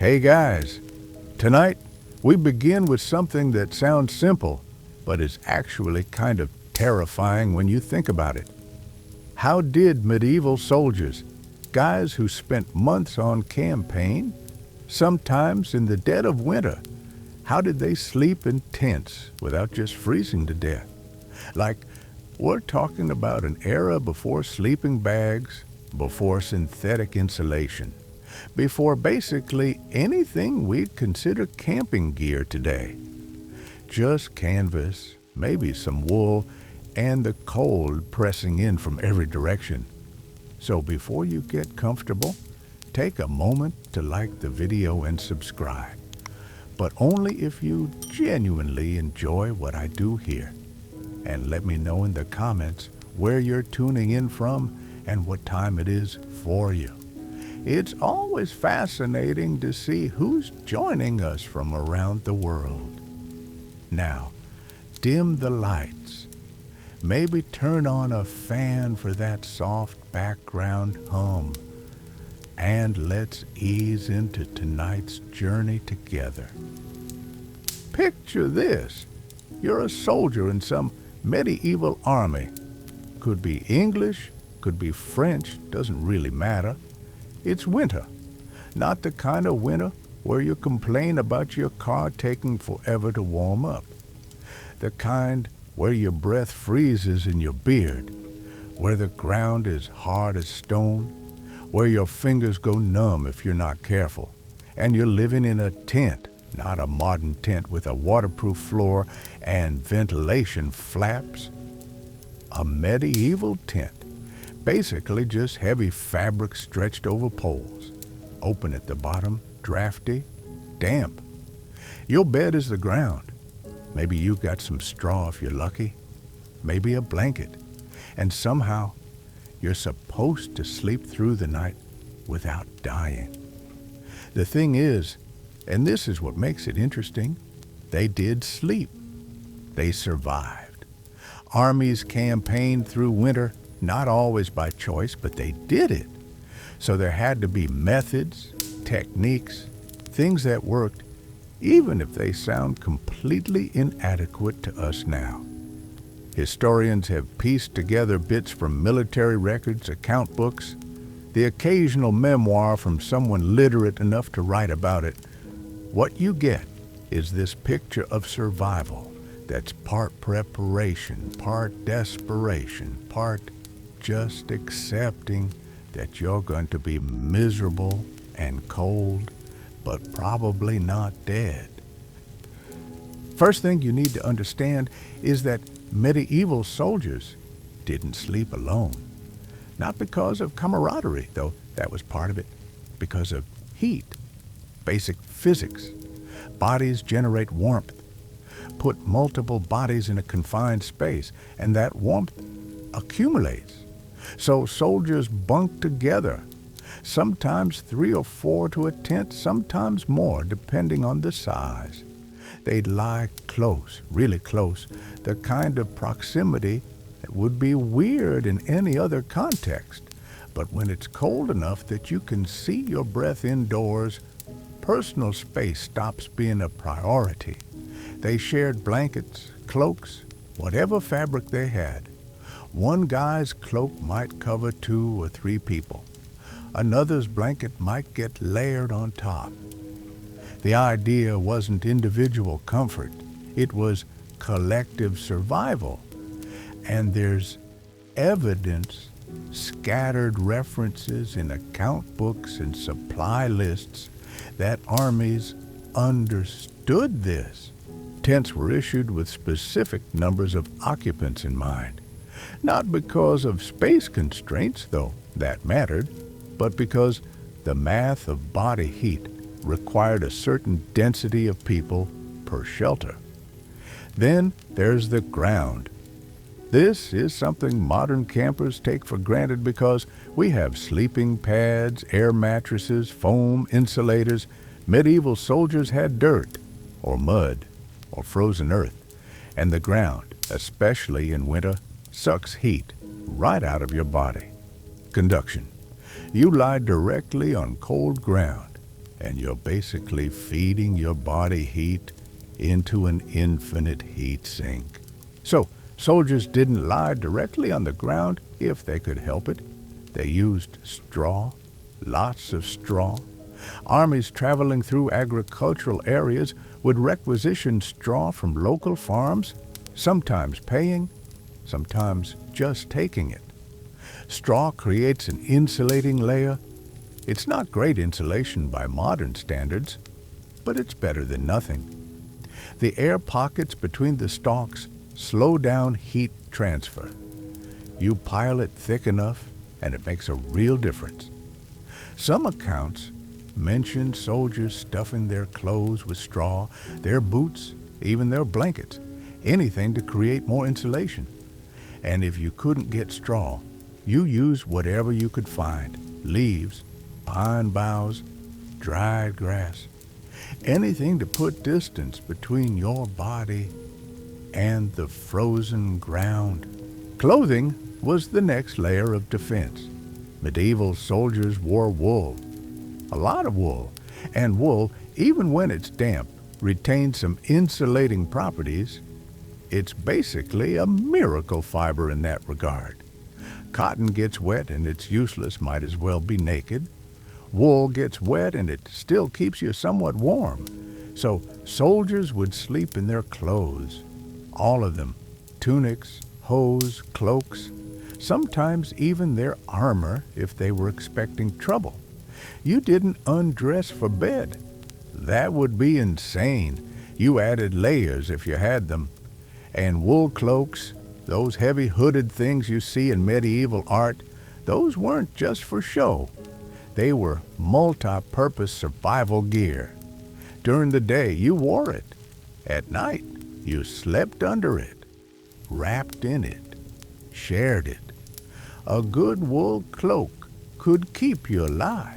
Hey guys, tonight we begin with something that sounds simple, but is actually kind of terrifying when you think about it. How did medieval soldiers, guys who spent months on campaign, sometimes in the dead of winter, how did they sleep in tents without just freezing to death? Like, we're talking about an era before sleeping bags, before synthetic insulation, before basically anything we'd consider camping gear today. Just canvas, maybe some wool, and the cold pressing in from every direction. So before you get comfortable, take a moment to like the video and subscribe. But only if you genuinely enjoy what I do here. And let me know in the comments where you're tuning in from and what time it is for you. It's always fascinating to see who's joining us from around the world. Now, dim the lights. Maybe turn on a fan for that soft background hum. And let's ease into tonight's journey together. Picture this. You're a soldier in some medieval army. Could be English, could be French, doesn't really matter. It's winter. Not the kind of winter where you complain about your car taking forever to warm up. The kind where your breath freezes in your beard, where the ground is hard as stone, where your fingers go numb if you're not careful, and you're living in a tent, not a modern tent with a waterproof floor and ventilation flaps. A medieval tent. Basically just heavy fabric stretched over poles. Open at the bottom, drafty, damp. Your bed is the ground. Maybe you got some straw if you're lucky. Maybe a blanket. And somehow, you're supposed to sleep through the night without dying. The thing is, and this is what makes it interesting, they did sleep. They survived. Armies campaigned through winter, not always by choice, but they did it. So there had to be methods, techniques, things that worked, even if they sound completely inadequate to us now. Historians have pieced together bits from military records, account books, the occasional memoir from someone literate enough to write about it. What you get is this picture of survival that's part preparation, part desperation, part just accepting that you're going to be miserable and cold, but probably not dead. First thing you need to understand is that medieval soldiers didn't sleep alone. Not because of camaraderie, though that was part of it, because of heat, basic physics. Bodies generate warmth. Put multiple bodies in a confined space, and that warmth accumulates. So soldiers bunked together, sometimes 3 or 4 to a tent, sometimes more, depending on the size. They'd lie close, really close, the kind of proximity that would be weird in any other context. But when it's cold enough that you can see your breath indoors, personal space stops being a priority. They shared blankets, cloaks, whatever fabric they had. One guy's cloak might cover 2 or 3 people. Another's blanket might get layered on top. The idea wasn't individual comfort. It was collective survival. And there's evidence, scattered references in account books and supply lists that armies understood this. Tents were issued with specific numbers of occupants in mind. Not because of space constraints, though that mattered, but because the math of body heat required a certain density of people per shelter. Then there's the ground. This is something modern campers take for granted because we have sleeping pads, air mattresses, foam, insulators. Medieval soldiers had dirt, or mud, or frozen earth, and the ground, especially in winter, sucks heat right out of your body. Conduction. You lie directly on cold ground, and you're basically feeding your body heat into an infinite heat sink. So, soldiers didn't lie directly on the ground if they could help it. They used straw, lots of straw. Armies traveling through agricultural areas would requisition straw from local farms, sometimes paying, sometimes just taking it. Straw creates an insulating layer. It's not great insulation by modern standards, but it's better than nothing. The air pockets between the stalks slow down heat transfer. You pile it thick enough, and it makes a real difference. Some accounts mention soldiers stuffing their clothes with straw, their boots, even their blankets, anything to create more insulation. And if you couldn't get straw, you used whatever you could find: leaves, pine boughs, dried grass, anything to put distance between your body and the frozen ground. Clothing was the next layer of defense. Medieval soldiers wore wool, a lot of wool, and wool, even when it's damp, retains some insulating properties. It's basically a miracle fiber in that regard. Cotton gets wet and it's useless, might as well be naked. Wool gets wet and it still keeps you somewhat warm. So soldiers would sleep in their clothes, all of them, tunics, hose, cloaks, sometimes even their armor if they were expecting trouble. You didn't undress for bed. That would be insane. You added layers if you had them. And wool cloaks, those heavy hooded things you see in medieval art, those weren't just for show. They were multi-purpose survival gear. During the day, you wore it. At night, you slept under it, wrapped in it, shared it. A good wool cloak could keep you alive.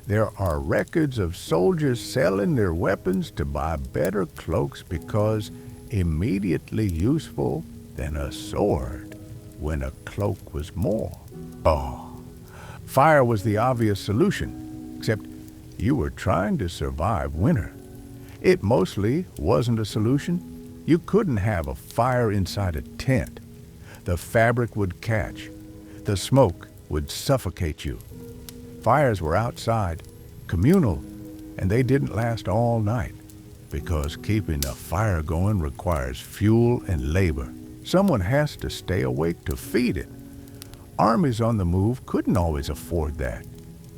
There are records of soldiers selling their weapons to buy better cloaks because immediately useful than a sword when a cloak was more. Oh, fire was the obvious solution, except you were trying to survive winter. It mostly wasn't a solution. You couldn't have a fire inside a tent. The fabric would catch. The smoke would suffocate you. Fires were outside, communal, and they didn't last all night, because keeping a fire going requires fuel and labor. Someone has to stay awake to feed it. Armies on the move couldn't always afford that.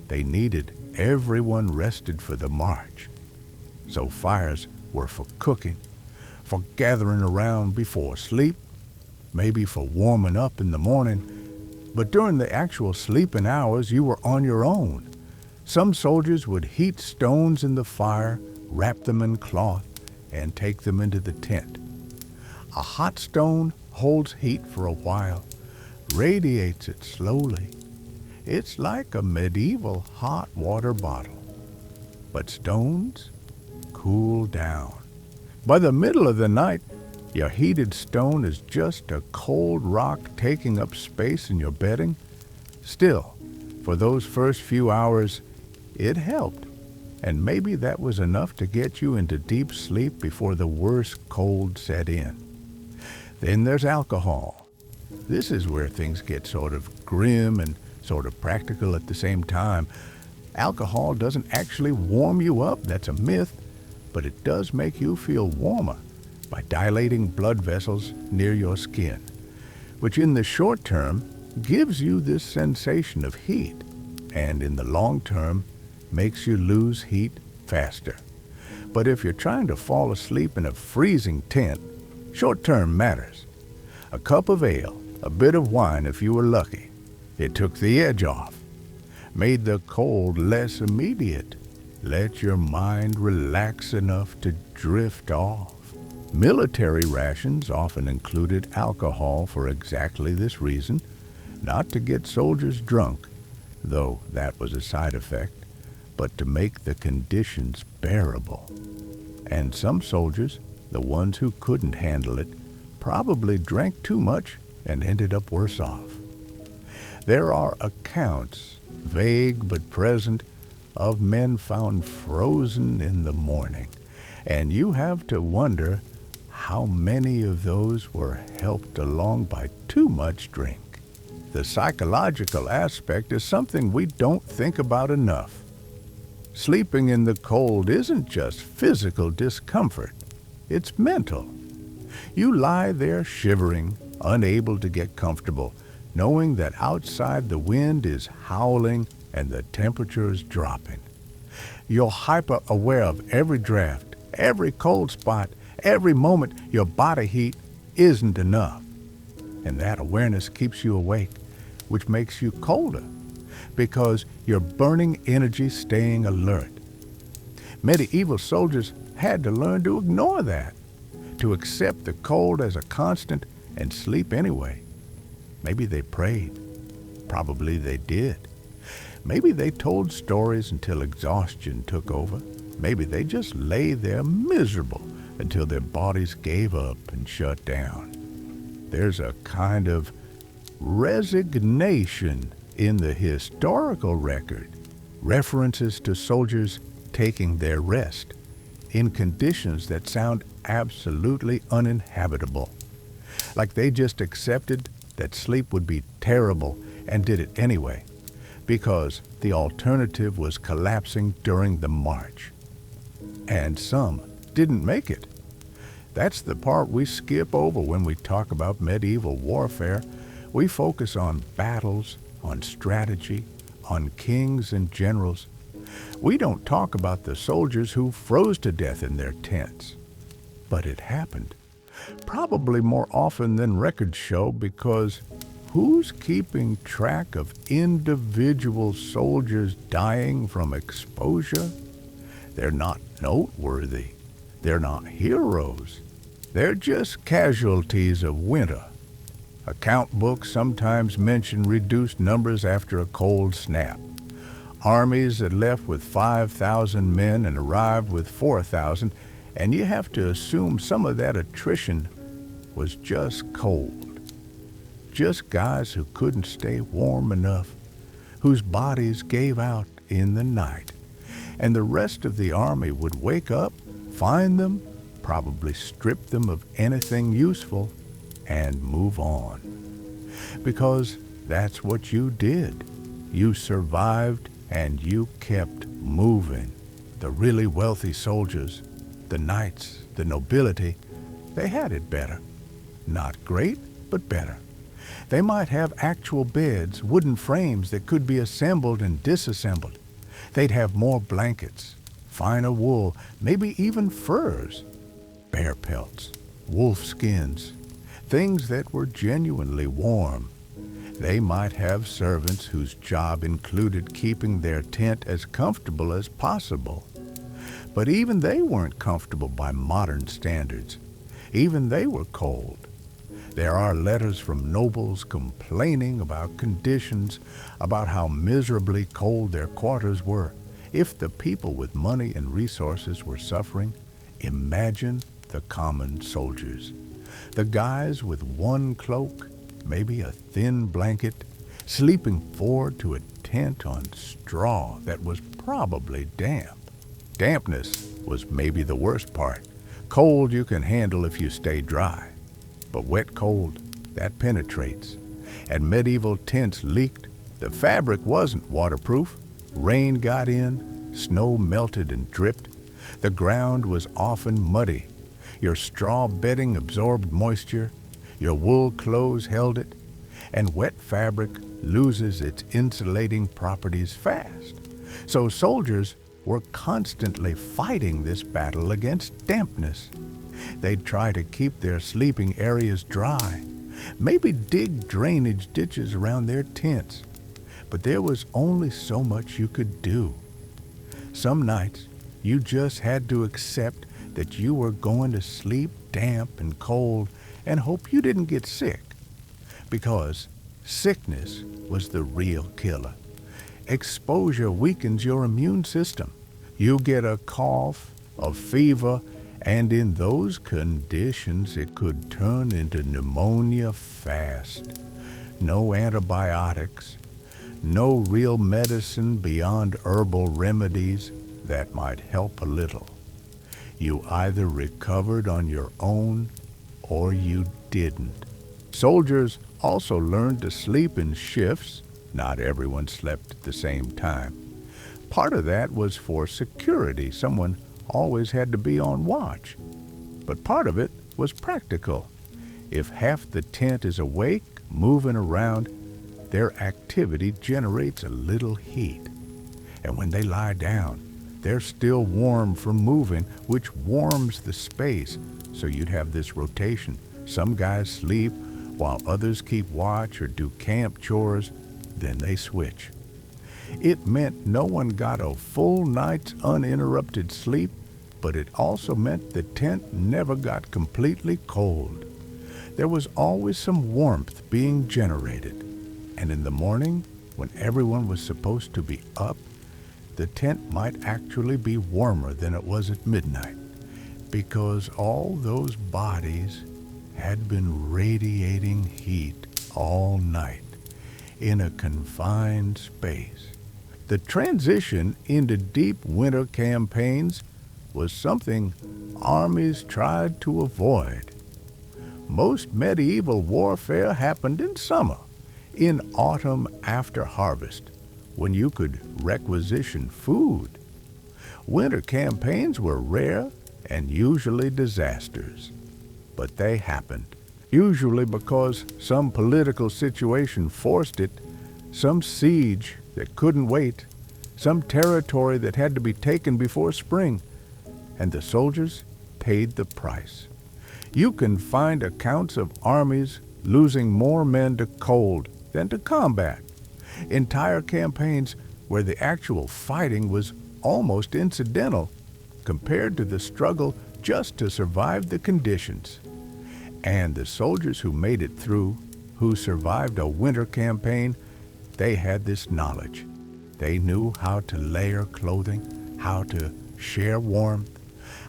They needed everyone rested for the march. So fires were for cooking, for gathering around before sleep, maybe for warming up in the morning. But during the actual sleeping hours, you were on your own. Some soldiers would heat stones in the fire, wrap them in cloth, and take them into the tent. A hot stone holds heat for a while, radiates it slowly. It's like a medieval hot water bottle. But stones cool down. By the middle of the night, your heated stone is just a cold rock taking up space in your bedding. Still, for those first few hours, it helped. And maybe that was enough to get you into deep sleep before the worst cold set in. Then there's alcohol. This is where things get sort of grim and sort of practical at the same time. Alcohol doesn't actually warm you up, that's a myth, but it does make you feel warmer by dilating blood vessels near your skin, which in the short term gives you this sensation of heat, and in the long term makes you lose heat faster. But if you're trying to fall asleep in a freezing tent, short term matters. A cup of ale, a bit of wine if you were lucky. It took the edge off, made the cold less immediate, let your mind relax enough to drift off. Military rations often included alcohol for exactly this reason, not to get soldiers drunk, though that was a side effect, but to make the conditions bearable. And some soldiers, the ones who couldn't handle it, probably drank too much and ended up worse off. There are accounts, vague but present, of men found frozen in the morning, and you have to wonder how many of those were helped along by too much drink. The psychological aspect is something we don't think about enough. Sleeping in the cold isn't just physical discomfort, it's mental. You lie there shivering, unable to get comfortable, knowing that outside the wind is howling and the temperature is dropping. You're hyper aware of every draft, every cold spot, every moment your body heat isn't enough. And that awareness keeps you awake, which makes you colder, because you're burning energy staying alert. Medieval soldiers had to learn to ignore that, to accept the cold as a constant and sleep anyway. Maybe they prayed. Probably they did. Maybe they told stories until exhaustion took over. Maybe they just lay there miserable until their bodies gave up and shut down. There's a kind of resignation in the historical record, references to soldiers taking their rest in conditions that sound absolutely uninhabitable, like they just accepted that sleep would be terrible and did it anyway, because the alternative was collapsing during the march. And some didn't make it. That's the part we skip over when we talk about medieval warfare. We focus on battles, on strategy, on kings and generals. We don't talk about the soldiers who froze to death in their tents. But it happened, probably more often than records show, because who's keeping track of individual soldiers dying from exposure? They're not noteworthy. They're not heroes. They're just casualties of winter. Account books sometimes mention reduced numbers after a cold snap. Armies that left with 5,000 men and arrived with 4,000, and you have to assume some of that attrition was just cold. Just guys who couldn't stay warm enough, whose bodies gave out in the night. And the rest of the army would wake up, find them, probably strip them of anything useful, and move on. Because that's what you did. You survived and you kept moving. The really wealthy soldiers, the knights, the nobility, they had it better. Not great, but better. They might have actual beds, wooden frames that could be assembled and disassembled. They'd have more blankets, finer wool, maybe even furs, bear pelts, wolf skins, things that were genuinely warm. They might have servants whose job included keeping their tent as comfortable as possible. But even they weren't comfortable by modern standards. Even they were cold. There are letters from nobles complaining about conditions, about how miserably cold their quarters were. If the people with money and resources were suffering, imagine the common soldiers. The guys with one cloak, maybe a thin blanket, sleeping forward to a tent on straw that was probably damp. Dampness was maybe the worst part. Cold you can handle if you stay dry. But wet cold, that penetrates. And medieval tents leaked. The fabric wasn't waterproof. Rain got in, snow melted and dripped. The ground was often muddy. Your straw bedding absorbed moisture. Your wool clothes held it. And wet fabric loses its insulating properties fast. So soldiers were constantly fighting this battle against dampness. They'd try to keep their sleeping areas dry, maybe dig drainage ditches around their tents. But there was only so much you could do. Some nights, you just had to accept that you were going to sleep damp and cold and hope you didn't get sick. Because sickness was the real killer. Exposure weakens your immune system. You get a cough, a fever, and in those conditions it could turn into pneumonia fast. No antibiotics, No real medicine beyond herbal remedies that might help a little. You either recovered on your own or you didn't. Soldiers also learned to sleep in shifts. Not everyone slept at the same time. Part of that was for security. Someone always had to be on watch. But part of it was practical. If half the tent is awake, moving around, their activity generates a little heat. And when they lie down, they're still warm from moving, which warms the space. So you'd have this rotation. Some guys sleep while others keep watch or do camp chores, then they switch. It meant no one got a full night's uninterrupted sleep, but it also meant the tent never got completely cold. There was always some warmth being generated. And in the morning, when everyone was supposed to be up, the tent might actually be warmer than it was at midnight, because all those bodies had been radiating heat all night in a confined space. The transition into deep winter campaigns was something armies tried to avoid. Most medieval warfare happened in summer, in autumn after harvest, when you could requisition food. Winter campaigns were rare and usually disasters, but they happened, usually because some political situation forced it, some siege that couldn't wait, some territory that had to be taken before spring, and the soldiers paid the price. You can find accounts of armies losing more men to cold than to combat. Entire campaigns where the actual fighting was almost incidental compared to the struggle just to survive the conditions. And the soldiers who made it through, who survived a winter campaign, they had this knowledge. They knew how to layer clothing, how to share warmth,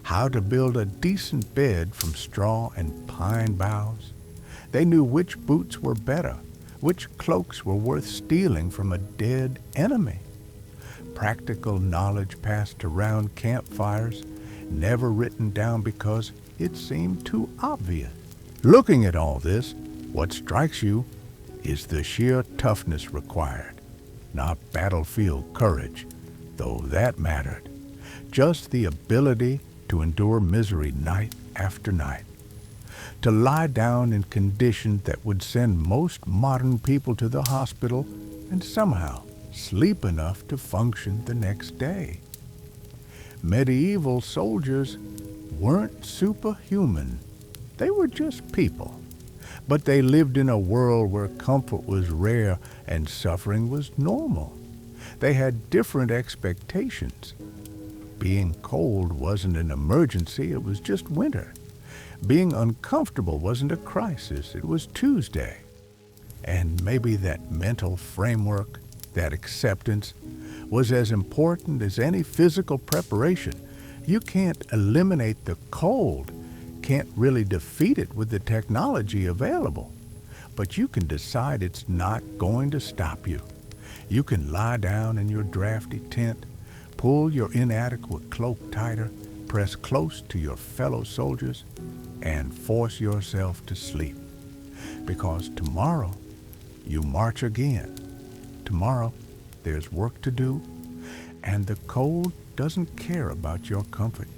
how to build a decent bed from straw and pine boughs. They knew which boots were better, which cloaks were worth stealing from a dead enemy. Practical knowledge passed around campfires, never written down because it seemed too obvious. Looking at all this, what strikes you is the sheer toughness required, not battlefield courage, though that mattered. Just the ability to endure misery night after night, to lie down in conditions that would send most modern people to the hospital and somehow sleep enough to function the next day. Medieval soldiers weren't superhuman. They were just people. But they lived in a world where comfort was rare and suffering was normal. They had different expectations. Being cold wasn't an emergency, it was just winter. Being uncomfortable wasn't a crisis, it was Tuesday. And maybe that mental framework, that acceptance, was as important as any physical preparation. You can't eliminate the cold, can't really defeat it with the technology available, but you can decide it's not going to stop you. You can lie down in your drafty tent, pull your inadequate cloak tighter, press close to your fellow soldiers, and force yourself to sleep. Because tomorrow, you march again. Tomorrow, there's work to do, and the cold doesn't care about your comfort.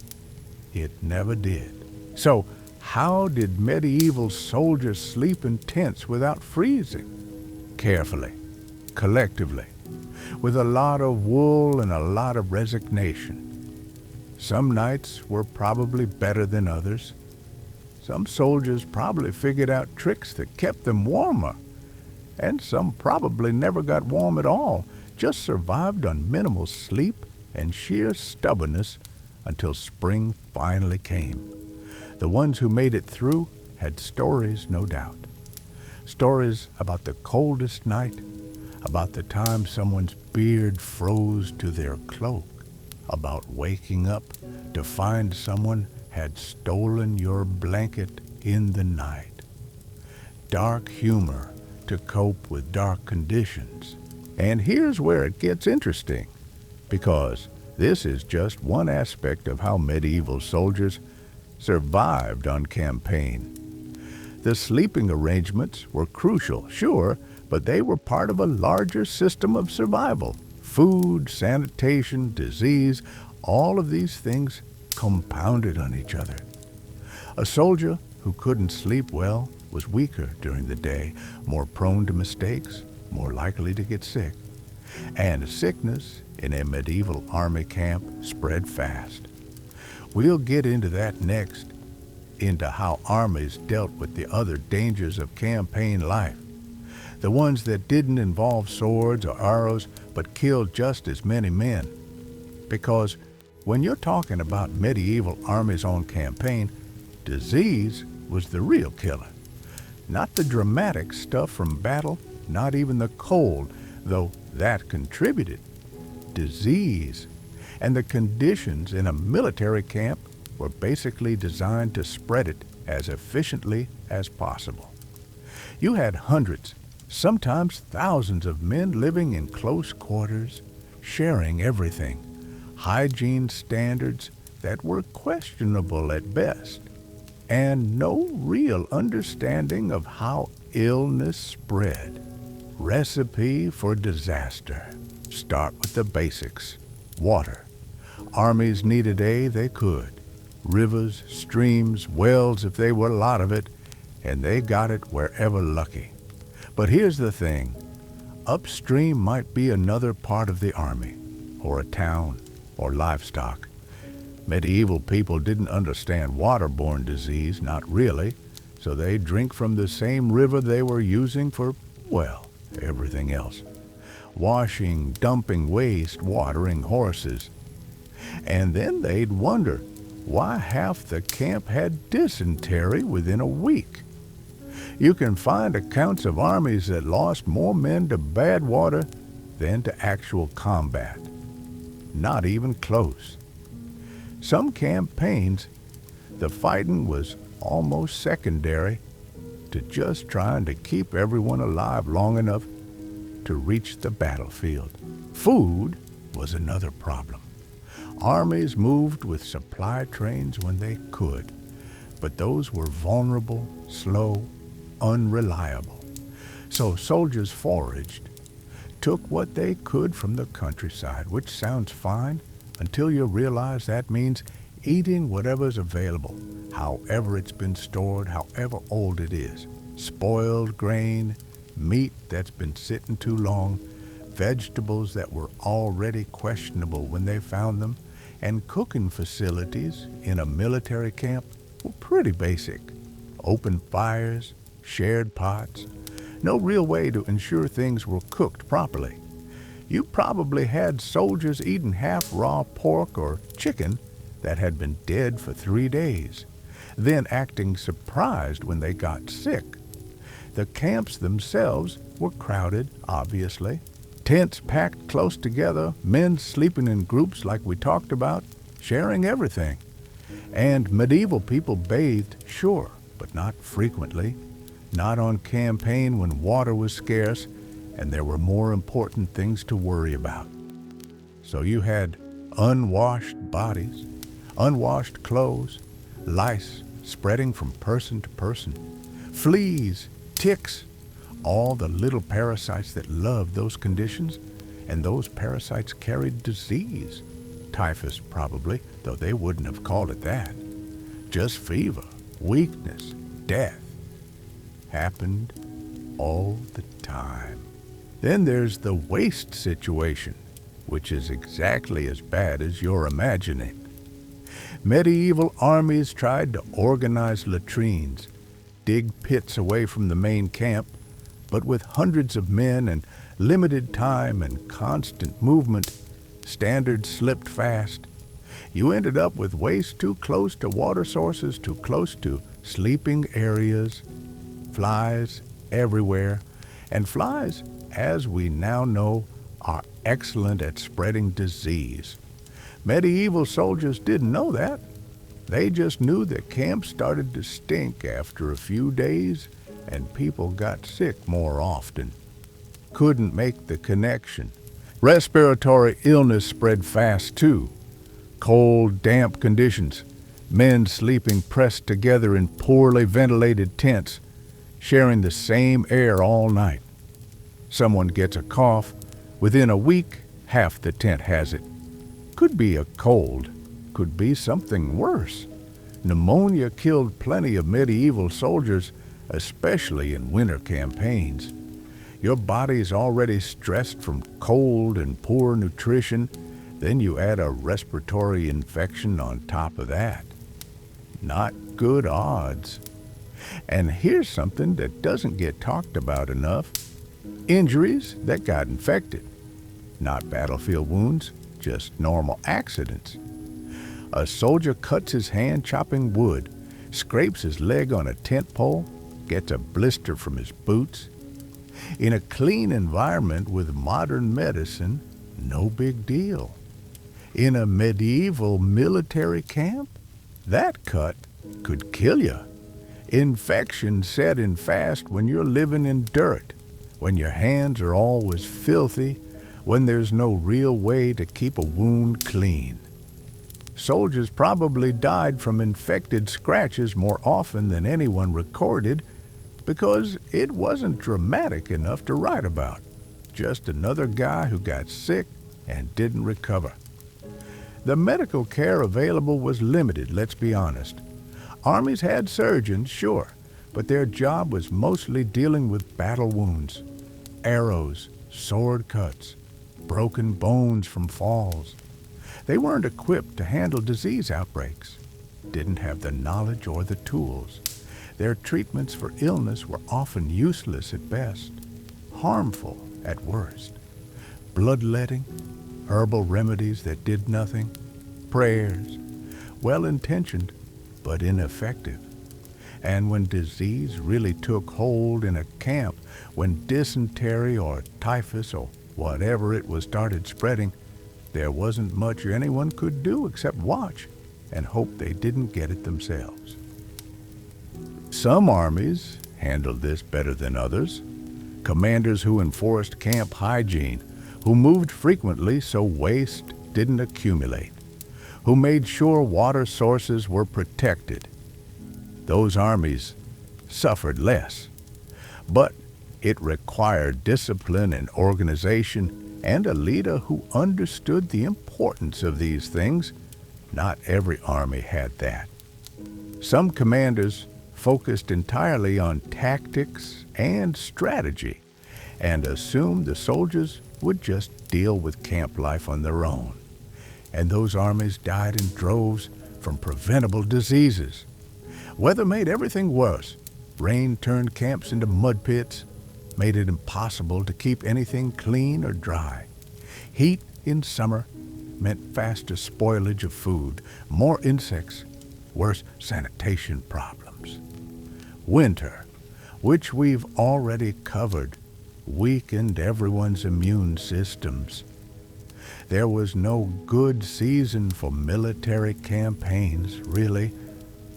It never did. So, how did medieval soldiers sleep in tents without freezing? Carefully, collectively, with a lot of wool and a lot of resignation. Some nights were probably better than others. Some soldiers probably figured out tricks that kept them warmer. And some probably never got warm at all, just survived on minimal sleep and sheer stubbornness until spring finally came. The ones who made it through had stories, no doubt. Stories about the coldest night, about the time someone's beard froze to their cloak, about waking up to find someone had stolen your blanket in the night. Dark humor to cope with dark conditions. And here's where it gets interesting, because this is just one aspect of how medieval soldiers survived on campaign. The sleeping arrangements were crucial, sure, but they were part of a larger system of survival. Food, sanitation, disease, all of these things compounded on each other. A soldier who couldn't sleep well was weaker during the day, more prone to mistakes, more likely to get sick. And sickness in a medieval army camp spread fast. We'll get into that next, into how armies dealt with the other dangers of campaign life. The ones that didn't involve swords or arrows, but killed just as many men. Because when you're talking about medieval armies on campaign, disease was the real killer. Not the dramatic stuff from battle, not even the cold, though that contributed. Disease. And the conditions in a military camp were basically designed to spread it as efficiently as possible. You had hundreds, sometimes thousands of men living in close quarters, sharing everything, hygiene standards that were questionable at best, and no real understanding of how illness spread. Recipe for disaster. Start with the basics. Water. Armies needed aid they could. Rivers, streams, wells if they were a lot of it, and they got it wherever lucky. But here's the thing. Upstream might be another part of the army, or a town, or livestock. Medieval people didn't understand waterborne disease, not really, so they drink from the same river they were using for, well, everything else. Washing, dumping waste, watering horses. And then they'd wonder why half the camp had dysentery within a week. You can find accounts of armies that lost more men to bad water than to actual combat. Not even close. Some campaigns, the fighting was almost secondary to just trying to keep everyone alive long enough to reach the battlefield. Food was another problem. Armies moved with supply trains when they could, but those were vulnerable, slow, unreliable. So soldiers foraged, took what they could from the countryside, which sounds fine until you realize that means eating whatever's available, however it's been stored, however old it is. Spoiled grain, meat that's been sitting too long, vegetables that were already questionable when they found them, and cooking facilities in a military camp were pretty basic. Open fires, shared pots, no real way to ensure things were cooked properly. You probably had soldiers eating half-raw pork or chicken that had been dead for 3 days, then acting surprised when they got sick. The camps themselves were crowded, obviously. Tents packed close together, men sleeping in groups like we talked about, sharing everything. And medieval people bathed, sure, but not frequently. Not on campaign when water was scarce and there were more important things to worry about. So you had unwashed bodies, unwashed clothes, lice spreading from person to person, fleas, ticks, all the little parasites that loved those conditions, and those parasites carried disease. Typhus probably, though they wouldn't have called it that. Just fever, weakness, death. Happened all the time. Then there's the waste situation, which is exactly as bad as you're imagining. Medieval armies tried to organize latrines, dig pits away from the main camp, but with hundreds of men and limited time and constant movement, standards slipped fast. You ended up with waste too close to water sources, too close to sleeping areas, flies everywhere, and flies, as we now know, are excellent at spreading disease. Medieval soldiers didn't know that. They just knew that camp started to stink after a few days and people got sick more often. couldn't make the connection. Respiratory illness spread fast too. Cold, damp conditions, men sleeping pressed together in poorly ventilated tents, sharing the same air all night. Someone gets a cough, within a week, half the tent has it. Could be a cold, could be something worse. Pneumonia killed plenty of medieval soldiers, especially in winter campaigns. Your body's already stressed from cold and poor nutrition, then you add a respiratory infection on top of that. Not good odds. And here's something that doesn't get talked about enough. Injuries that got infected. Not battlefield wounds, just normal accidents. A soldier cuts his hand chopping wood, scrapes his leg on a tent pole, gets a blister from his boots. In a clean environment with modern medicine, no big deal. In a medieval military camp, that cut could kill you. Infection set in fast when you're living in dirt, when your hands are always filthy, when there's no real way to keep a wound clean. Soldiers probably died from infected scratches more often than anyone recorded because it wasn't dramatic enough to write about. Just another guy who got sick and didn't recover. The medical care available was limited, let's be honest. Armies had surgeons, sure, but their job was mostly dealing with battle wounds, arrows, sword cuts, broken bones from falls. They weren't equipped to handle disease outbreaks, didn't have the knowledge or the tools. Their treatments for illness were often useless at best, harmful at worst. Bloodletting, herbal remedies that did nothing, prayers, well-intentioned but ineffective. And when disease really took hold in a camp, when dysentery or typhus or whatever it was started spreading, there wasn't much anyone could do except watch and hope they didn't get it themselves. Some armies handled this better than others. Commanders who enforced camp hygiene, who moved frequently so waste didn't accumulate, who made sure water sources were protected. Those armies suffered less. But it required discipline and organization and a leader who understood the importance of these things. Not every army had that. Some commanders focused entirely on tactics and strategy and assumed the soldiers would just deal with camp life on their own. And those armies died in droves from preventable diseases. Weather made everything worse. Rain turned camps into mud pits, made it impossible to keep anything clean or dry. Heat in summer meant faster spoilage of food, more insects, worse sanitation problems. Winter, which we've already covered, weakened everyone's immune systems. There was no good season for military campaigns, really,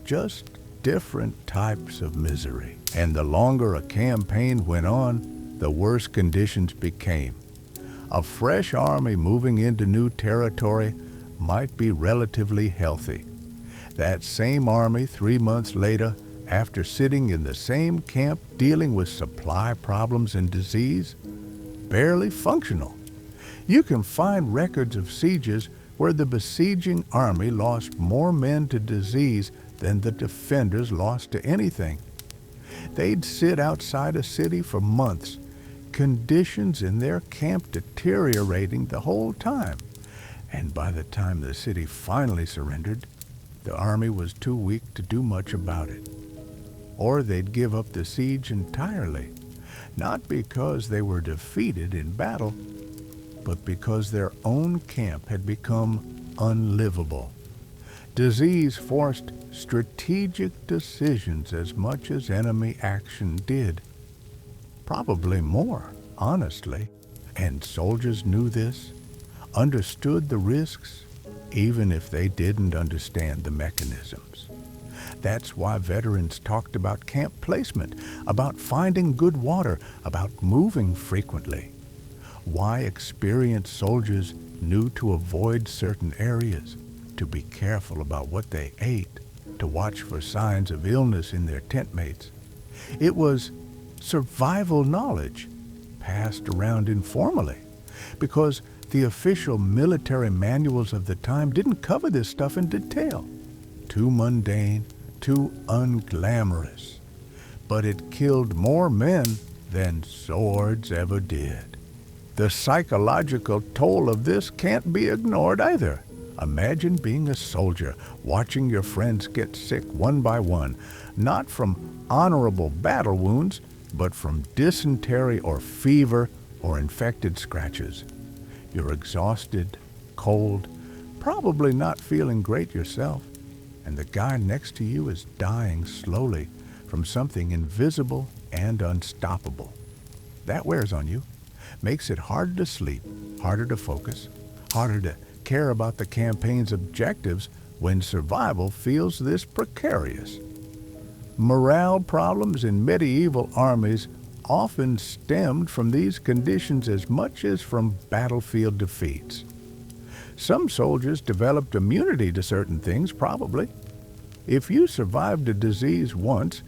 just different types of misery. And the longer a campaign went on, the worse conditions became. A fresh army moving into new territory might be relatively healthy. That same army 3 months later, after sitting in the same camp dealing with supply problems and disease, barely functional. You can find records of sieges where the besieging army lost more men to disease than the defenders lost to anything. They'd sit outside a city for months, conditions in their camp deteriorating the whole time. And by the time the city finally surrendered, the army was too weak to do much about it. Or they'd give up the siege entirely, not because they were defeated in battle, but because their own camp had become unlivable. Disease forced strategic decisions as much as enemy action did. Probably more, honestly. And soldiers knew this, understood the risks, even if they didn't understand the mechanisms. That's why veterans talked about camp placement, about finding good water, about moving frequently. Why experienced soldiers knew to avoid certain areas, to be careful about what they ate, to watch for signs of illness in their tent mates. It was survival knowledge passed around informally, because the official military manuals of the time didn't cover this stuff in detail. Too mundane, too unglamorous. But it killed more men than swords ever did. The psychological toll of this can't be ignored either. Imagine being a soldier, watching your friends get sick one by one, not from honorable battle wounds, but from dysentery or fever or infected scratches. You're exhausted, cold, probably not feeling great yourself, and the guy next to you is dying slowly from something invisible and unstoppable. That wears on you, makes it harder to sleep, harder to focus, harder to care about the campaign's objectives when survival feels this precarious. Morale problems in medieval armies often stemmed from these conditions as much as from battlefield defeats. Some soldiers developed immunity to certain things, probably. If you survived a disease once,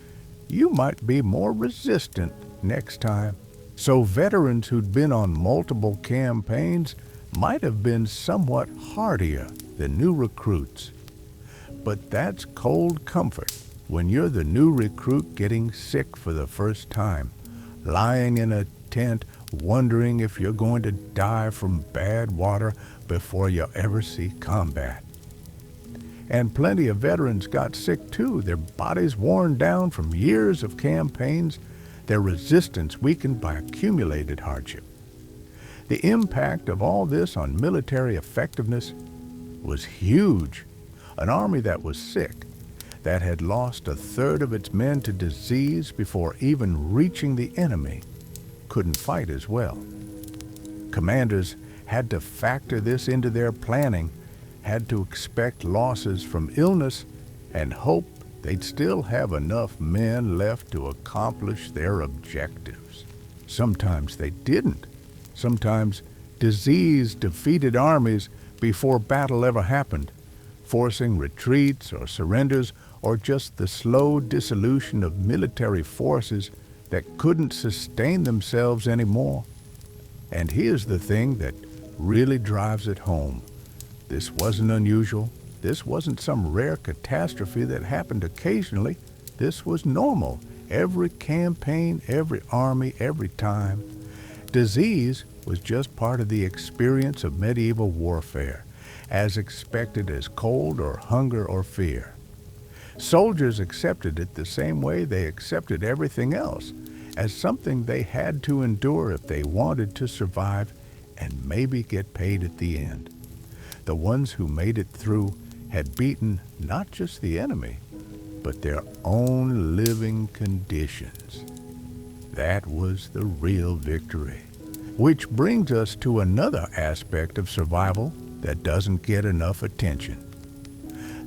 you might be more resistant next time. So veterans who'd been on multiple campaigns might have been somewhat hardier than new recruits. But that's cold comfort when you're the new recruit getting sick for the first time, lying in a tent wondering if you're going to die from bad water before you ever see combat. And plenty of veterans got sick too, their bodies worn down from years of campaigns, their resistance weakened by accumulated hardship. The impact of all this on military effectiveness was huge. An army that was sick, that had lost a third of its men to disease before even reaching the enemy, couldn't fight as well. Commanders had to factor this into their planning, had to expect losses from illness, and hope they'd still have enough men left to accomplish their objectives. Sometimes they didn't. Sometimes disease defeated armies before battle ever happened, forcing retreats or surrenders or just the slow dissolution of military forces that couldn't sustain themselves anymore. And here's the thing that really drives it home. This wasn't unusual. This wasn't some rare catastrophe that happened occasionally. This was normal. Every campaign, every army, every time. Disease was just part of the experience of medieval warfare, as expected as cold or hunger or fear. Soldiers accepted it the same way they accepted everything else, as something they had to endure if they wanted to survive and maybe get paid at the end. The ones who made it through had beaten not just the enemy, but their own living conditions. That was the real victory. Which brings us to another aspect of survival that doesn't get enough attention.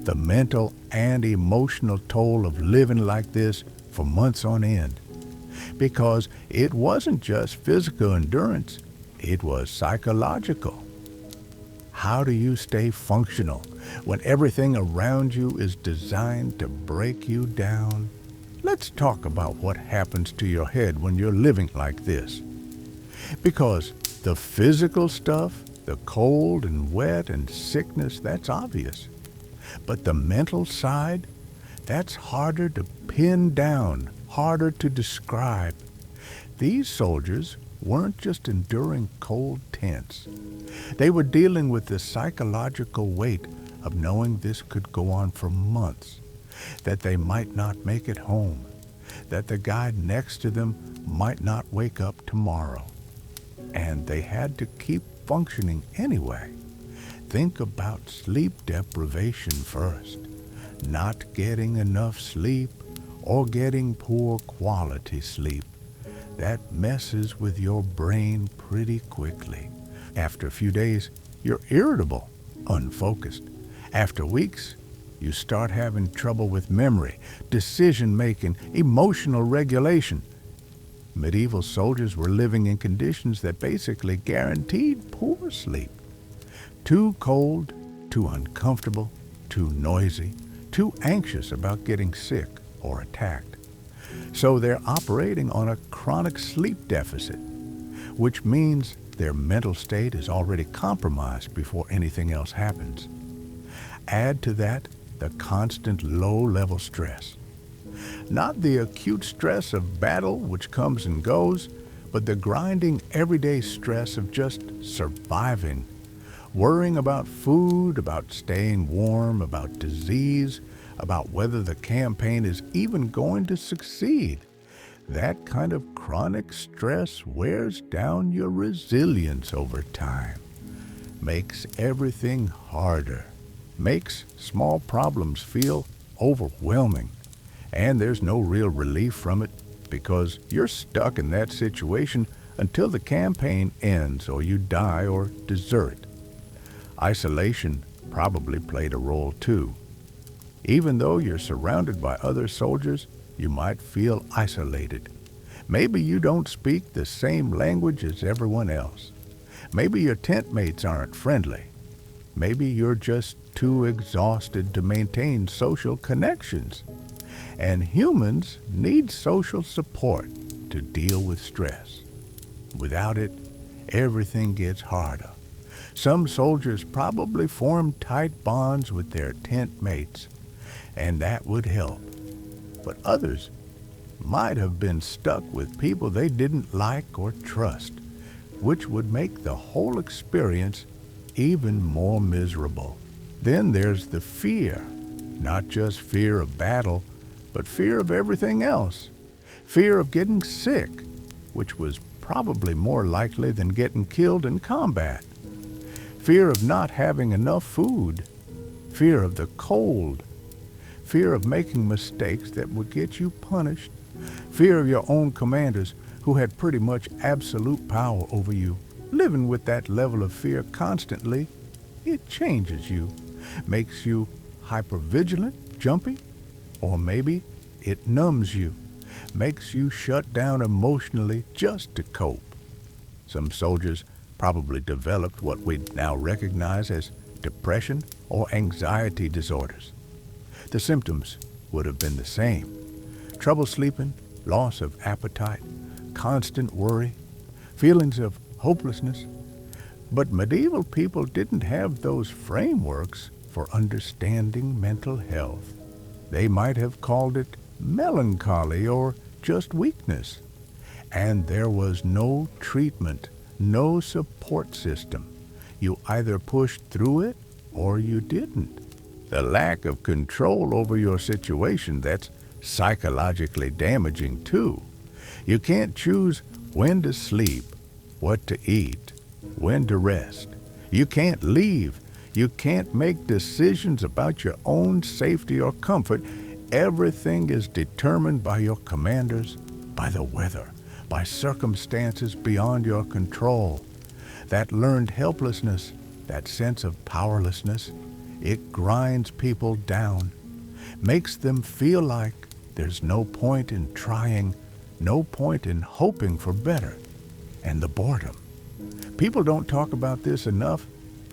The mental and emotional toll of living like this for months on end. Because it wasn't just physical endurance, it was psychological. How do you stay functional when everything around you is designed to break you down? Let's talk about what happens to your head when you're living like this. Because the physical stuff, the cold and wet and sickness, that's obvious. But the mental side, that's harder to pin down, harder to describe. These soldiers weren't just enduring cold tents. They were dealing with the psychological weight of knowing this could go on for months, that they might not make it home, that the guy next to them might not wake up tomorrow. And they had to keep functioning anyway. Think about sleep deprivation first. Not getting enough sleep or getting poor quality sleep. That messes with your brain pretty quickly. After a few days, you're irritable, unfocused. After weeks, You start having trouble with memory, decision-making, emotional regulation. Medieval soldiers were living in conditions that basically guaranteed poor sleep. Too cold, too uncomfortable, too noisy, too anxious about getting sick or attacked. So they're operating on a chronic sleep deficit, which means their mental state is already compromised before anything else happens. Add to that the constant low-level stress. Not the acute stress of battle, which comes and goes, but the grinding everyday stress of just surviving, worrying about food, about staying warm, about disease, about whether the campaign is even going to succeed. That kind of chronic stress wears down your resilience over time, makes everything harder, makes small problems feel overwhelming, and there's no real relief from it because you're stuck in that situation until the campaign ends or you die or desert. Isolation probably played a role too. Even though you're surrounded by other soldiers, you might feel isolated. Maybe you don't speak the same language as everyone else. Maybe your tent mates aren't friendly. Maybe you're just too exhausted to maintain social connections. And humans need social support to deal with stress. Without it, everything gets harder. Some soldiers probably form tight bonds with their tent mates, and that would help. But others might have been stuck with people they didn't like or trust, which would make the whole experience even more miserable. Then there's the fear, not just fear of battle, but fear of everything else. Fear of getting sick, which was probably more likely than getting killed in combat. Fear of not having enough food. Fear of the cold. Fear of making mistakes that would get you punished. Fear of your own commanders who had pretty much absolute power over you. Living with that level of fear constantly, it changes you, makes you hypervigilant, jumpy, or maybe it numbs you, makes you shut down emotionally just to cope. Some soldiers probably developed what we now recognize as depression or anxiety disorders. The symptoms would have been the same. Trouble sleeping, loss of appetite, constant worry, feelings of hopelessness. But medieval people didn't have those frameworks for understanding mental health. They might have called it melancholy or just weakness. And there was no treatment, no support system. You either pushed through it or you didn't. The lack of control over your situation, that's psychologically damaging too. You can't choose when to sleep, what to eat, when to rest. You can't leave. You can't make decisions about your own safety or comfort. Everything is determined by your commanders, by the weather, by circumstances beyond your control. That learned helplessness, that sense of powerlessness, it grinds people down, makes them feel like there's no point in trying, no point in hoping for better. And the boredom. People don't talk about this enough,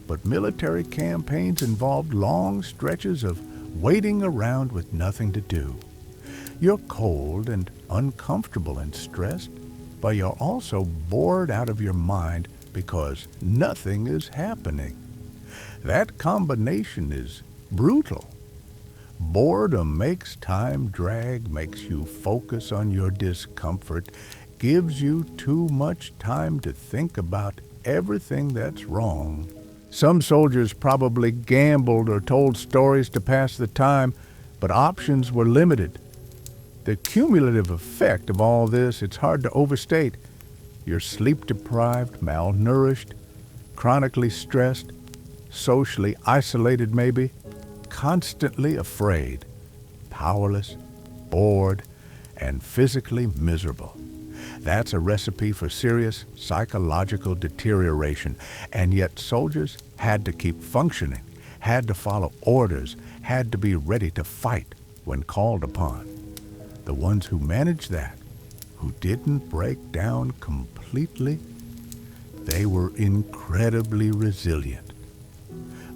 but military campaigns involved long stretches of waiting around with nothing to do. You're cold and uncomfortable and stressed, but you're also bored out of your mind because nothing is happening. That combination is brutal. Boredom makes time drag, makes you focus on your discomfort, gives you too much time to think about everything that's wrong. Some soldiers probably gambled or told stories to pass the time, but options were limited. The cumulative effect of all this, it's hard to overstate. You're sleep-deprived, malnourished, chronically stressed, socially isolated maybe, constantly afraid, powerless, bored, and physically miserable. That's a recipe for serious psychological deterioration, and yet soldiers had to keep functioning, had to follow orders, had to be ready to fight when called upon. The ones who managed that, who didn't break down completely, they were incredibly resilient.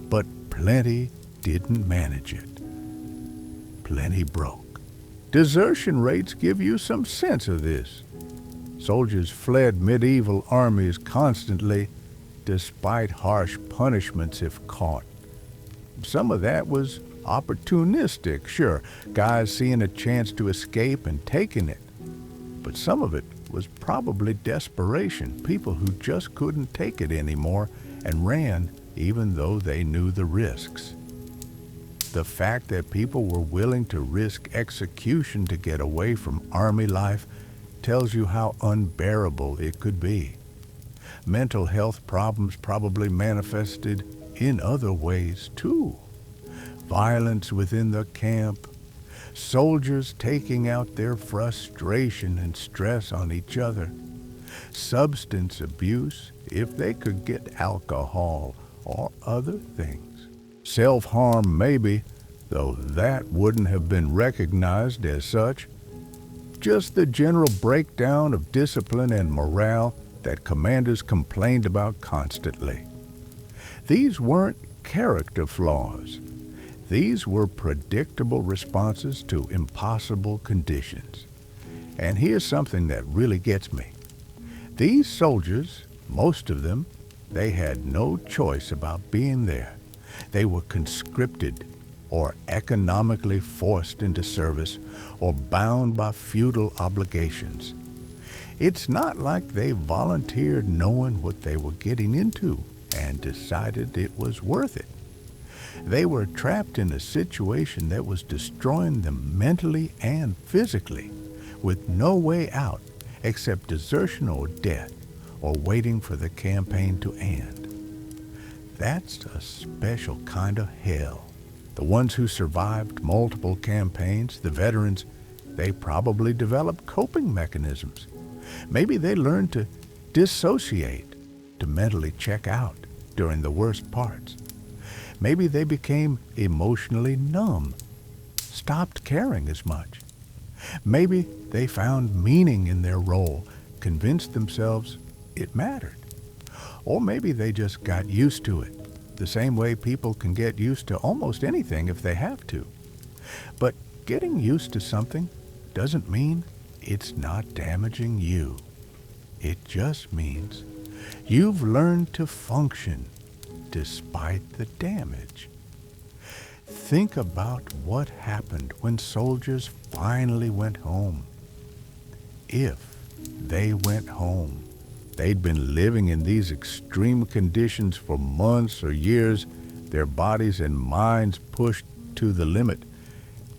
But plenty didn't manage it. Plenty broke. Desertion rates give you some sense of this. Soldiers fled medieval armies constantly, despite harsh punishments if caught. Some of that was opportunistic, sure, guys seeing a chance to escape and taking it. But some of it was probably desperation, people who just couldn't take it anymore and ran even though they knew the risks. The fact that people were willing to risk execution to get away from army life tells you how unbearable it could be. Mental health problems probably manifested in other ways too. Violence within the camp, soldiers taking out their frustration and stress on each other, substance abuse if they could get alcohol or other things. Self-harm maybe, though that wouldn't have been recognized as such. Just the general breakdown of discipline and morale that commanders complained about constantly. These weren't character flaws. These were predictable responses to impossible conditions. And here's something that really gets me. These soldiers, most of them, they had no choice about being there. They were conscripted or economically forced into service or bound by feudal obligations. It's not like they volunteered knowing what they were getting into and decided it was worth it. They were trapped in a situation that was destroying them mentally and physically, with no way out except desertion or death, or waiting for the campaign to end. That's a special kind of hell. The ones who survived multiple campaigns, the veterans, they probably developed coping mechanisms. Maybe they learned to dissociate, to mentally check out during the worst parts. Maybe they became emotionally numb, stopped caring as much. Maybe they found meaning in their role, convinced themselves it mattered. Or maybe they just got used to it, the same way people can get used to almost anything if they have to. But getting used to something doesn't mean it's not damaging you. It just means you've learned to function despite the damage. Think about what happened when soldiers finally went home. If they went home, they'd been living in these extreme conditions for months or years, their bodies and minds pushed to the limit,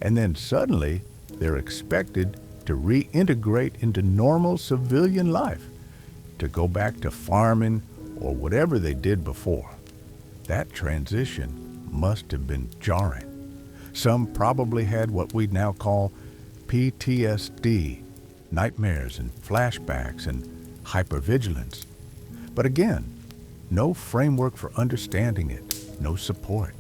and then suddenly they're expected to reintegrate into normal civilian life, to go back to farming or whatever they did before. That transition must have been jarring. Some probably had what we'd now call PTSD, nightmares and flashbacks and hypervigilance. But again, no framework for understanding it, no support.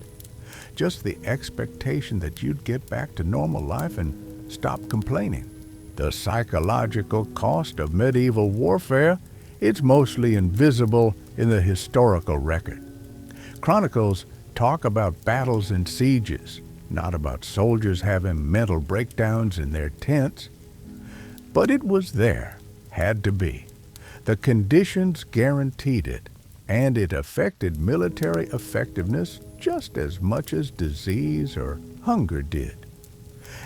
Just the expectation that you'd get back to normal life and stop complaining. The psychological cost of medieval warfare, it's mostly invisible in the historical record. Chronicles talk about battles and sieges, not about soldiers having mental breakdowns in their tents. But it was there, had to be. The conditions guaranteed it, and it affected military effectiveness just as much as disease or hunger did.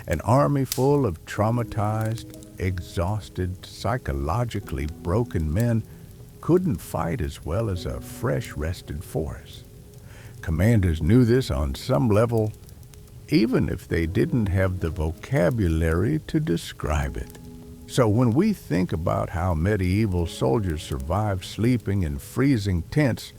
An army full of traumatized, exhausted, psychologically broken men couldn't fight as well as a fresh, rested force. Commanders knew this on some level, even if they didn't have the vocabulary to describe it. So when we think about how medieval soldiers survived sleeping in freezing tents,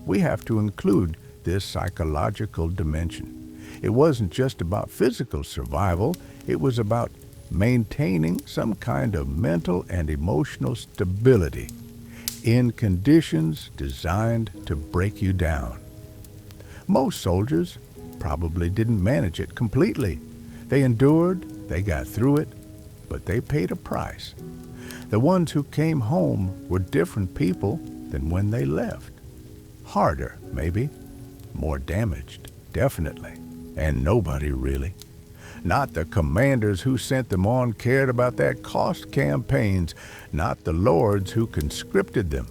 we have to include this psychological dimension. It wasn't just about physical survival, it was about maintaining some kind of mental and emotional stability in conditions designed to break you down. Most soldiers probably didn't manage it completely. They endured, they got through it, but they paid a price. The ones who came home were different people than when they left. Harder, maybe. More damaged, definitely. And nobody really. Not the commanders who sent them on cared about their cost campaigns, not the lords who conscripted them,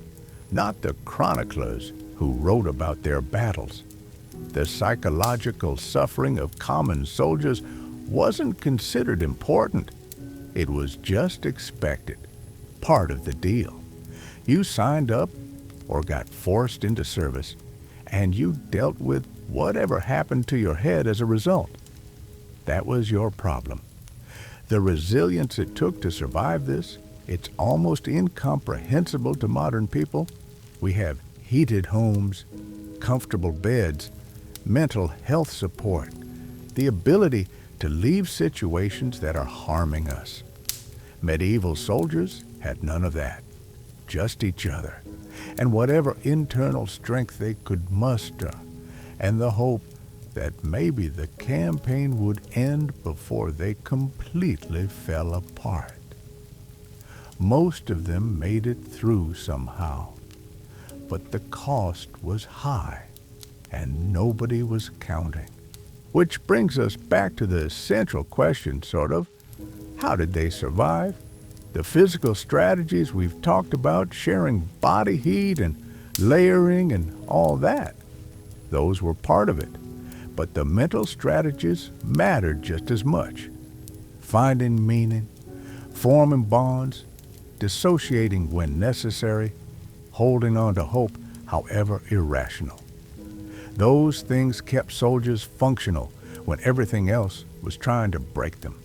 not the chroniclers who wrote about their battles. The psychological suffering of common soldiers wasn't considered important. It was just expected, part of the deal. You signed up or got forced into service, and you dealt with whatever happened to your head as a result. That was your problem. The resilience it took to survive this, it's almost incomprehensible to modern people. We have heated homes, comfortable beds, mental health support, the ability to leave situations that are harming us. Medieval soldiers had none of that, just each other, and whatever internal strength they could muster, and the hope that maybe the campaign would end before they completely fell apart. Most of them made it through somehow, but the cost was high, and nobody was counting. Which brings us back to the central question, sort of. How did they survive? The physical strategies we've talked about, sharing body heat and layering and all that, those were part of it. But the mental strategies mattered just as much. Finding meaning, forming bonds, dissociating when necessary, holding on to hope, however irrational. Those things kept soldiers functional when everything else was trying to break them.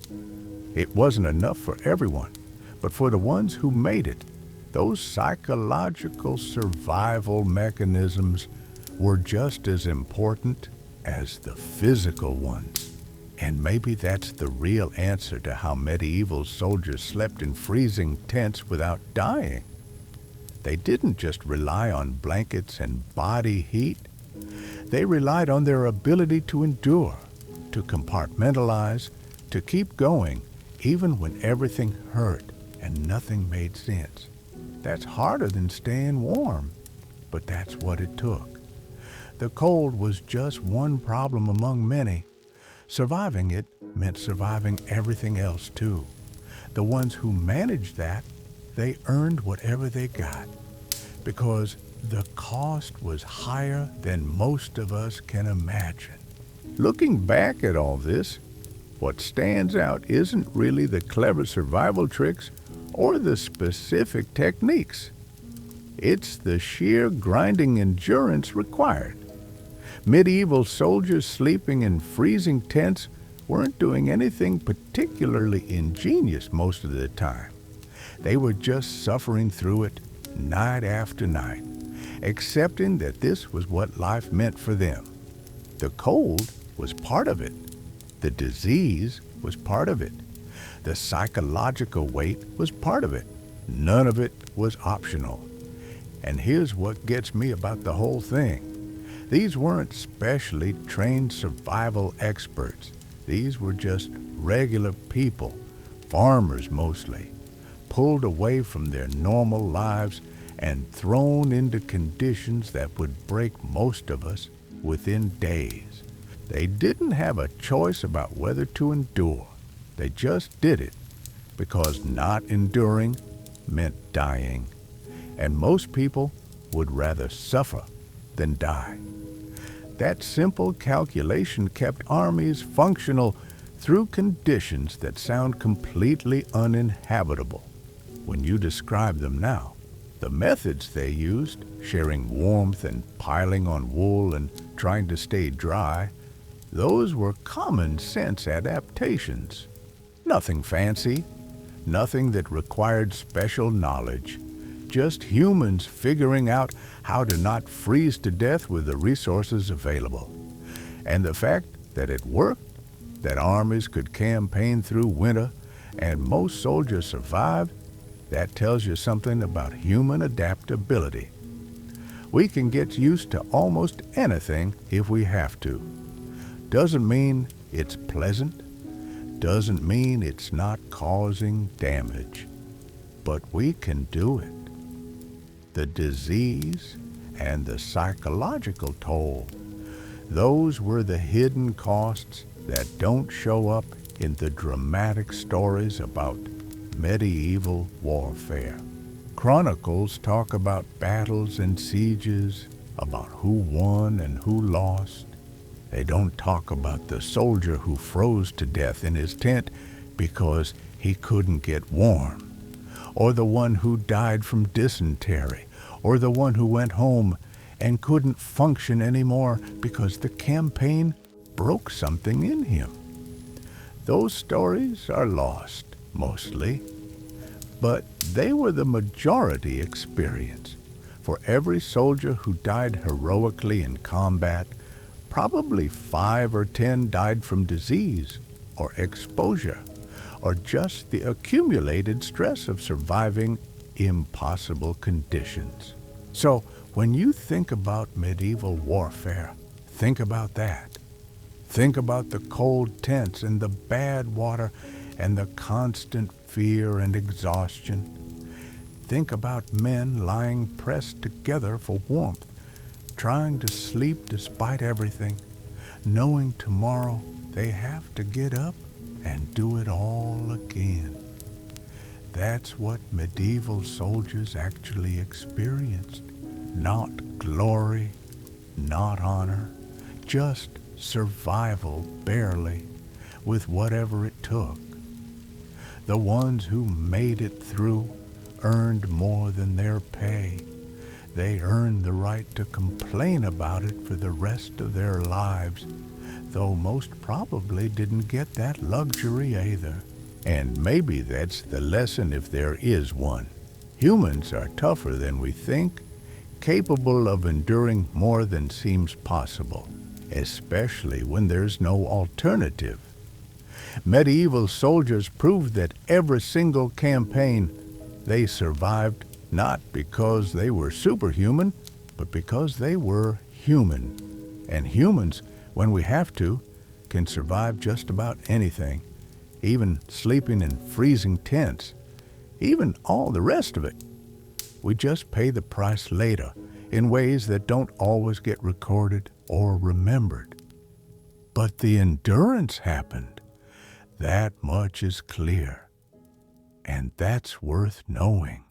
It wasn't enough for everyone, but for the ones who made it, those psychological survival mechanisms were just as important as the physical ones. And maybe that's the real answer to how medieval soldiers slept in freezing tents without dying. They didn't just rely on blankets and body heat. They relied on their ability to endure, to compartmentalize, to keep going, even when everything hurt and nothing made sense. That's harder than staying warm, but that's what it took. The cold was just one problem among many. Surviving it meant surviving everything else too. The ones who managed that, they earned whatever they got, because the cost was higher than most of us can imagine. Looking back at all this, what stands out isn't really the clever survival tricks or the specific techniques. It's the sheer grinding endurance required. Medieval soldiers sleeping in freezing tents weren't doing anything particularly ingenious most of the time. They were just suffering through it night after night, accepting that this was what life meant for them. The cold was part of it. The disease was part of it. The psychological weight was part of it. None of it was optional. And here's what gets me about the whole thing. These weren't specially trained survival experts. These were just regular people, farmers mostly, pulled away from their normal lives and thrown into conditions that would break most of us within days. They didn't have a choice about whether to endure. They just did it, because not enduring meant dying. And most people would rather suffer than die. That simple calculation kept armies functional through conditions that sound completely uninhabitable when you describe them now. The methods they used, sharing warmth and piling on wool and trying to stay dry, those were common sense adaptations. Nothing fancy, nothing that required special knowledge. Just humans figuring out how to not freeze to death with the resources available. And the fact that it worked, that armies could campaign through winter, and most soldiers survived, that tells you something about human adaptability. We can get used to almost anything if we have to. Doesn't mean it's pleasant, doesn't mean it's not causing damage, but we can do it. The disease and the psychological toll, those were the hidden costs that don't show up in the dramatic stories about medieval warfare. Chronicles talk about battles and sieges, about who won and who lost. They don't talk about the soldier who froze to death in his tent because he couldn't get warm, or the one who died from dysentery, or the one who went home and couldn't function anymore because the campaign broke something in him. Those stories are lost, mostly, but they were the majority experience. For every soldier who died heroically in combat, probably 5 or 10 died from disease or exposure, or just the accumulated stress of surviving impossible conditions. So when you think about medieval warfare, think about that. Think about the cold tents and the bad water and the constant fear and exhaustion. Think about men lying pressed together for warmth, trying to sleep despite everything, knowing tomorrow they have to get up and do it all again. That's what medieval soldiers actually experienced. Not glory, not honor, just survival barely, with whatever it took. The ones who made it through earned more than their pay. They earned the right to complain about it for the rest of their lives, though most probably didn't get that luxury either. And maybe that's the lesson if there is one. Humans are tougher than we think, capable of enduring more than seems possible, especially when there's no alternative. Medieval soldiers proved that every single campaign they survived not because they were superhuman, but because they were human. And humans, when we have to, can survive just about anything, even sleeping in freezing tents, even all the rest of it. We just pay the price later in ways that don't always get recorded or remembered. But the endurance happened. That much is clear. And that's worth knowing.